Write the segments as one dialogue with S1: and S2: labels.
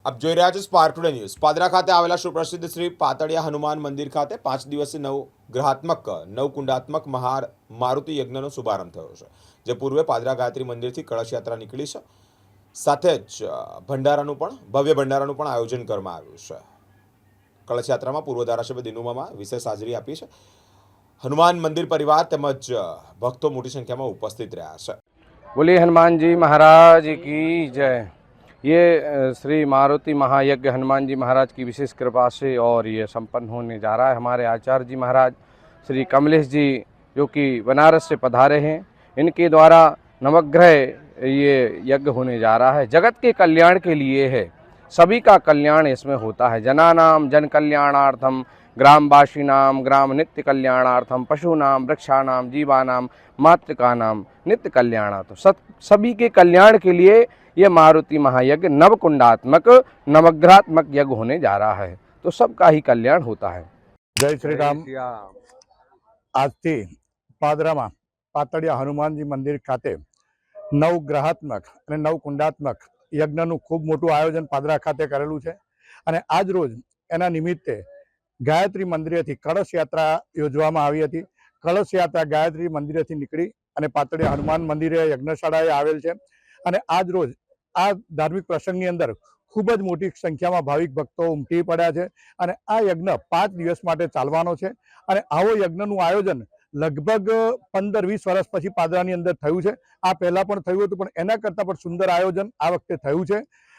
S1: આપ જોઈ રહ્યા છો સ્પાર્ક ટુડે ન્યૂઝ। પાદરા ખાતે આવેલા સુપ્રસિદ્ધ શ્રી પાતળિયા હનુમાન મંદિર ખાતે 5 દિવસીય નવકુંડાત્મક મારુતિ યજ્ઞનો શુભારંભ થયો છે, જે પૂર્વે પાદરા ગાયત્રી મંદિરથી કળશ યાત્રા નીકળી છે। સાથે જ ભવ્ય ભંડારાનું પણ આયોજન કરવામાં આવ્યું છે। કળશ યાત્રામાં પૂર્વ ધારાસભ્ય દિનુમામા વિશેષ હાજરી આપી છે। હનુમાન મંદિર પરિવાર તેમજ ભક્તો મોટી સંખ્યામાં ઉપસ્થિત રહ્યા છે।
S2: बोलिए हनुमान जी महाराज की जय। ये श्री मारुति महायज्ञ हनुमान जी महाराज की विशेष कृपा से और ये संपन्न होने जा रहा है। हमारे आचार्य जी महाराज श्री कमलेश जी जो कि बनारस से पधारे हैं, इनके द्वारा नवग्रह ये यज्ञ होने जा रहा है। जगत के कल्याण के लिए है, सभी का कल्याण इसमें होता है। जनानाम जन कल्याणार्थम, ग्रामवासीनाम ग्राम नित्य कल्याणार्थम, पशूनाम वृक्षाणाम जीवानाम मातृकानाम नित्य कल्याणार्थम। सभी के कल्याण के लिए ये मारुति महायज्ञ नवकुंडात्मक नवग्रहात्मक यज्ञ होने जा रहा है, तो सबका ही कल्याण होता है।
S3: जय श्री राम। आज थी पादरा में पातड़िया हनुमानजी मंदिर खाते नवग्रहात्मक અને નવકુંડાત્મક યજ્ઞનું ખૂબ મોટું આયોજન પાદરા ખાતે કરેલું છે અને આજ રોજ એના નિમિત્તે ગાયત્રી મંદિરેથી કળશ યાત્રા યોજવામાં આવી હતી। કળશ યાત્રા ગાયત્રી મંદિરેથી નીકળી અને પાતળિયા હનુમાન મંદિરે યજ્ઞશાળાએ આવેલ છે અને આજ રોજ આ ધાર્મિક પ્રસંગની અંદર ખૂબ જ મોટી સંખ્યામાં ભાવિક ભક્તો ઉમટી પડ્યા છે અને આ યજ્ઞ 5 દિવસ માટે ચાલવાનો છે અને આવો યજ્ઞનું આયોજન લગભગ 15-20 વર્ષ પછી પાદરાની અંદર થયું છે। આ પહેલા પણ થયું હતું, પણ એના કરતાં પણ સુંદર આયોજન આ વખતે થયું છે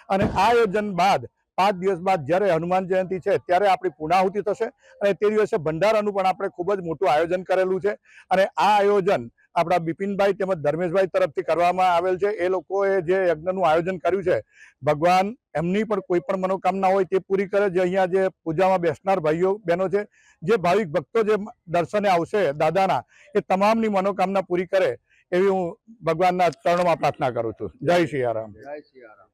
S3: અને આ આયોજન બાદ 5 દિવસ બાદ જ્યારે હનુમાન જયંતિ છે ત્યારે આપણી પૂર્ણાહુતિ થશે અને તે દિવસે ભંડારાનું પણ આપણે ખૂબ જ મોટું આયોજન કરેલું છે અને આ આયોજન આપણા બિપિનભાઈ તેમજ ધર્મેશભાઈ તરફથી કરવામાં આવેલ છે। એ લોકોએ જે યજ્ઞનું આયોજન કર્યું છે, ભગવાન એમની પણ કોઈ પણ મનોકામના હોય તે પૂરી કરે। જે અહીંયા જે પૂજામાં બેસનાર ભાઈઓ બહેનો છે, જે ભાવિક ભક્તો જે દર્શને આવશે દાદાના, એ તમામની મનોકામના પૂરી કરે એવી હું ભગવાનના ચરણોમાં પ્રાર્થના કરું છું। જય સિયારામ।
S2: जय श्री राम।